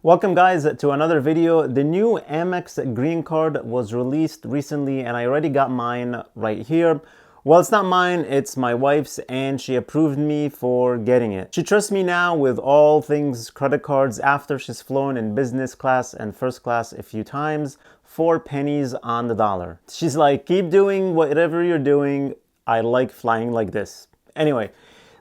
Welcome guys to another video. The new Amex Green Card was released recently and I already got mine right here. Well, it's not mine, it's my wife's, and she approved me for getting it. She trusts me now with all things credit cards after she's flown in business class and first class a few times for pennies on the dollar. She's like, keep doing whatever you're doing. I like flying like this. Anyway,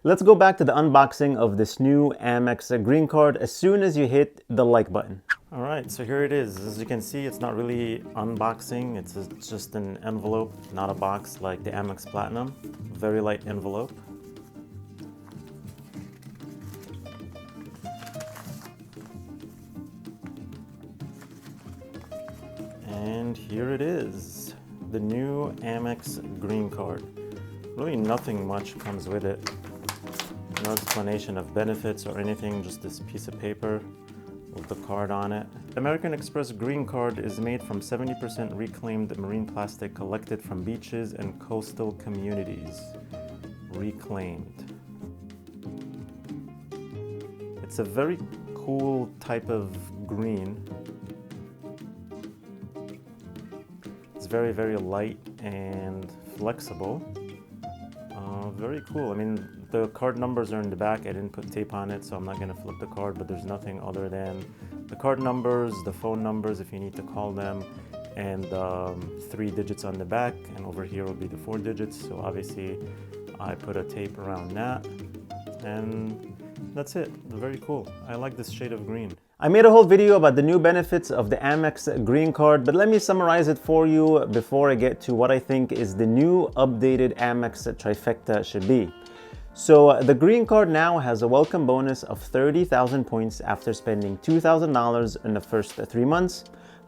let's go back to the unboxing of this new Amex Green Card as soon as you hit the like button. All right, so here it is. As you can see, it's not really unboxing. It's just an envelope, not a box like the Amex Platinum. Very light envelope. And here it is, the new Amex Green Card. Really nothing much comes with it. No explanation of benefits or anything, just this piece of paper with the card on it. American Express Green Card is made from 70% reclaimed marine plastic collected from beaches and coastal communities. Reclaimed. It's a very cool type of green. It's very, very light and flexible. Very cool. I mean, the card numbers are in the back. I didn't put tape on it, so I'm not going to flip the card, but there's nothing other than the card numbers, the phone numbers if you need to call them, and 3 digits on the back, and over here will be the 4 digits. So obviously I put a tape around that, and that's it. Very cool. I like this shade of green. I made a whole video about the new benefits of the Amex Green Card, but let me summarize it for you before I get to what I think is the new updated Amex Trifecta should be. So the Green Card now has a welcome bonus of 30,000 points after spending $2,000 in the first 3 months.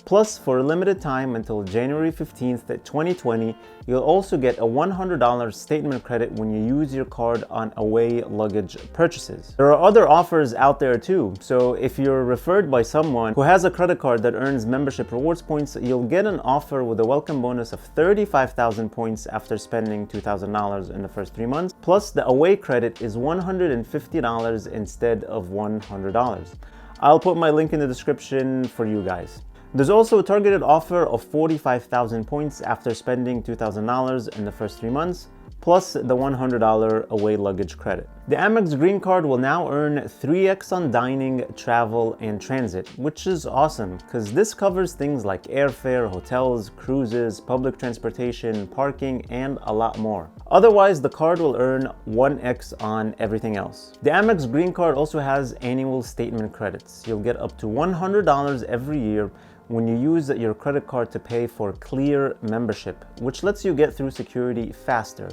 Plus, for a limited time until January 15th, 2020, you'll also get a $100 statement credit when you use your card on away luggage purchases. There are other offers out there too, so if you're referred by someone who has a credit card that earns membership rewards points, you'll get an offer with a welcome bonus of 35,000 points after spending $2,000 in the first 3 months. Plus, the away credit is $150 instead of $100. I'll put my link in the description for you guys. There's also a targeted offer of 45,000 points after spending $2,000 in the first 3 months, plus the $100 away luggage credit. The Amex Green Card will now earn 3x on dining, travel, and transit, which is awesome because this covers things like airfare, hotels, cruises, public transportation, parking, and a lot more. Otherwise, the card will earn 1x on everything else. The Amex Green Card also has annual statement credits. You'll get up to $100 every year when you use your credit card to pay for Clear membership, which lets you get through security faster.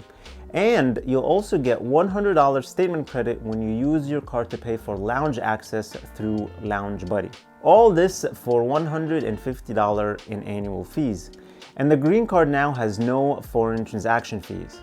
And you'll also get $100 statement credit when you use your card to pay for lounge access through Lounge Buddy. All this for $150 in annual fees. And the Green Card now has no foreign transaction fees.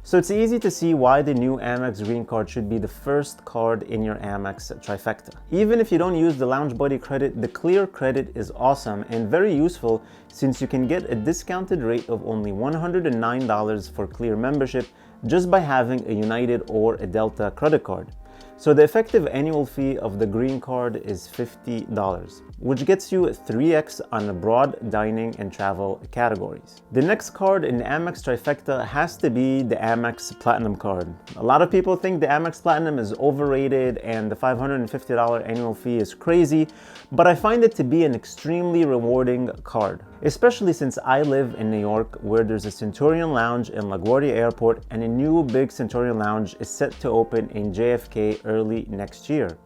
So it's easy to see why the new Amex Green Card should be the first card in your Amex Trifecta. Even if you don't use the Lounge Buddy credit, the Clear credit is awesome and very useful since you can get a discounted rate of only $109 for Clear membership just by having a United or a Delta credit card. So the effective annual fee of the Green Card is $50, which gets you 3x on the broad dining and travel categories. The next card in the Amex Trifecta has to be the Amex Platinum card. A lot of people think the Amex Platinum is overrated and the $550 annual fee is crazy, but I find it to be an extremely rewarding card, especially since I live in New York where there's a Centurion Lounge in LaGuardia Airport and a new big Centurion Lounge is set to open in JFK early next year.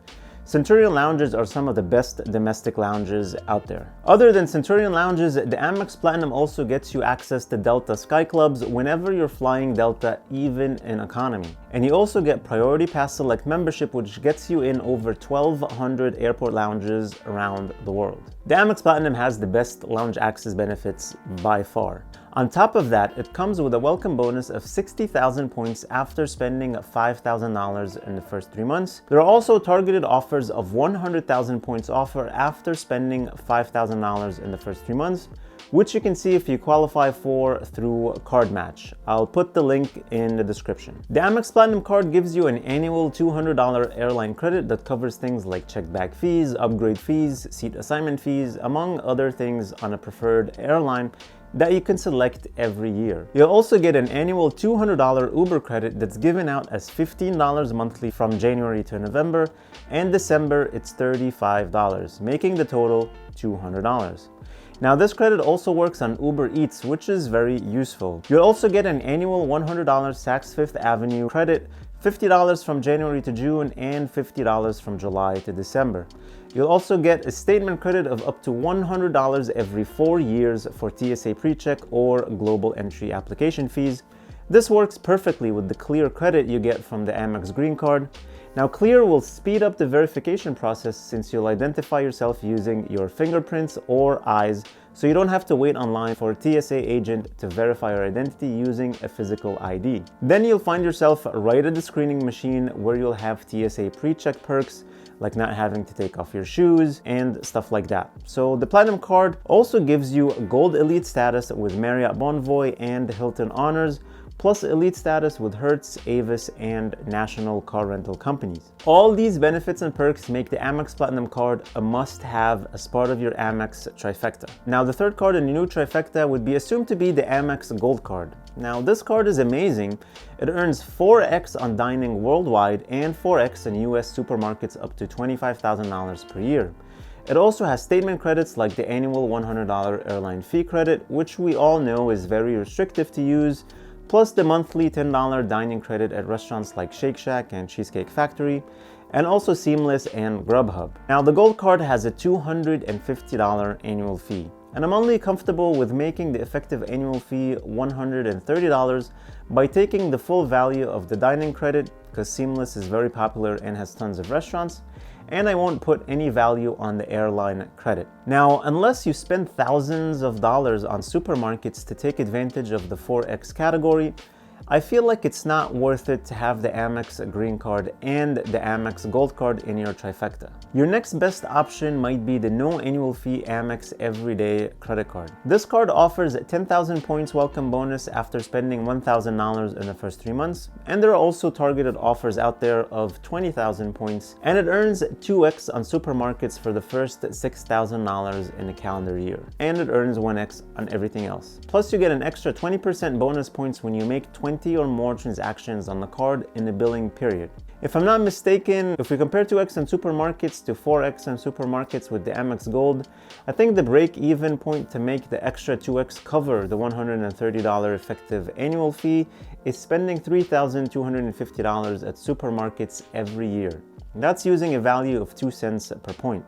Centurion lounges are some of the best domestic lounges out there. Other than Centurion lounges, the Amex Platinum also gets you access to Delta Sky Clubs whenever you're flying Delta, even in economy. And you also get Priority Pass Select membership, which gets you in over 1,200 airport lounges around the world. The Amex Platinum has the best lounge access benefits by far. On top of that, it comes with a welcome bonus of 60,000 points after spending $5,000 in the first 3 months. There are also targeted offers of 100,000 points offer after spending $5,000 in the first 3 months, which you can see if you qualify for through Card Match. I'll put the link in the description. The Amex Platinum card gives you an annual $200 airline credit that covers things like checked bag fees, upgrade fees, seat assignment fees, among other things on a preferred airline that you can select every year. You'll also get an annual $200 Uber credit that's given out as $15 monthly from January to November, and December it's $35, making the total $200. Now this credit also works on Uber Eats, which is very useful. You'll also get an annual $100 Saks Fifth Avenue credit, $50 from January to June, and $50 from July to December. You'll also get a statement credit of up to $100 every 4 years for TSA PreCheck or global entry application fees. This works perfectly with the Clear credit you get from the Amex Green Card. Now Clear will speed up the verification process since you'll identify yourself using your fingerprints or eyes, so you don't have to wait online for a TSA agent to verify your identity using a physical ID. Then you'll find yourself right at the screening machine where you'll have TSA PreCheck perks, like not having to take off your shoes and stuff like that. So the Platinum card also gives you Gold Elite status with Marriott Bonvoy and Hilton Honors, plus elite status with Hertz, Avis, and national car rental companies. All these benefits and perks make the Amex Platinum card a must-have as part of your Amex Trifecta. Now, the third card in the new Trifecta would be assumed to be the Amex Gold card. Now, this card is amazing. It earns 4x on dining worldwide and 4x in US supermarkets up to $25,000 per year. It also has statement credits like the annual $100 airline fee credit, which we all know is very restrictive to use, plus the monthly $10 dining credit at restaurants like Shake Shack and Cheesecake Factory, and also Seamless and Grubhub. Now the Gold card has a $250 annual fee, and I'm only comfortable with making the effective annual fee $130 by taking the full value of the dining credit, because Seamless is very popular and has tons of restaurants, and I won't put any value on the airline credit. Now, unless you spend thousands of dollars on supermarkets to take advantage of the 4x category, I feel like it's not worth it to have the Amex Green Card and the Amex Gold Card in your Trifecta. Your next best option might be the no annual fee Amex Everyday credit card. This card offers a 10,000 points welcome bonus after spending $1,000 in the first 3 months, and there are also targeted offers out there of 20,000 points, and it earns 2x on supermarkets for the first $6,000 in a calendar year, and it earns 1x on everything else. Plus you get an extra 20% bonus points when you make 20 or more transactions on the card in the billing period. If I'm not mistaken, if we compare 2x in supermarkets to 4x in supermarkets with the Amex Gold, I think the break-even point to make the extra 2x cover the $130 effective annual fee is spending $3,250 at supermarkets every year. That's using a value of 2 cents per point.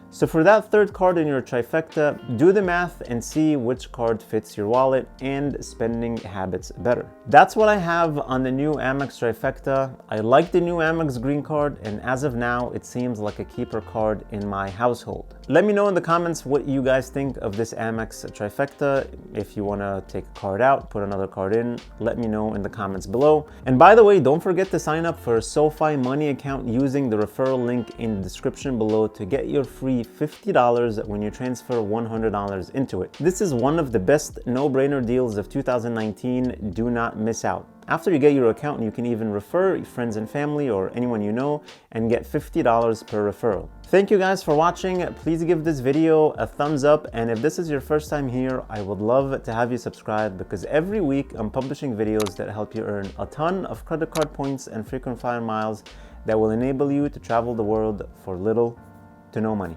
So for that third card in your Trifecta, do the math and see which card fits your wallet and spending habits better. That's what I have on the new Amex Trifecta. I like the new Amex Green Card, and as of now, it seems like a keeper card in my household. Let me know in the comments what you guys think of this Amex Trifecta. If you want to take a card out, put another card in, let me know in the comments below. And by the way, don't forget to sign up for a SoFi Money account using the referral link in the description below to get your free $50 when you transfer $100 into it. This is one of the best no-brainer deals of 2019. Do not miss out. After you get your account, you can even refer friends and family or anyone you know and get $50 per referral. Thank you guys for watching. Please give this video a thumbs up, and if this is your first time here, I would love to have you subscribe, because every week I'm publishing videos that help you earn a ton of credit card points and frequent flyer miles that will enable you to travel the world for little to no money.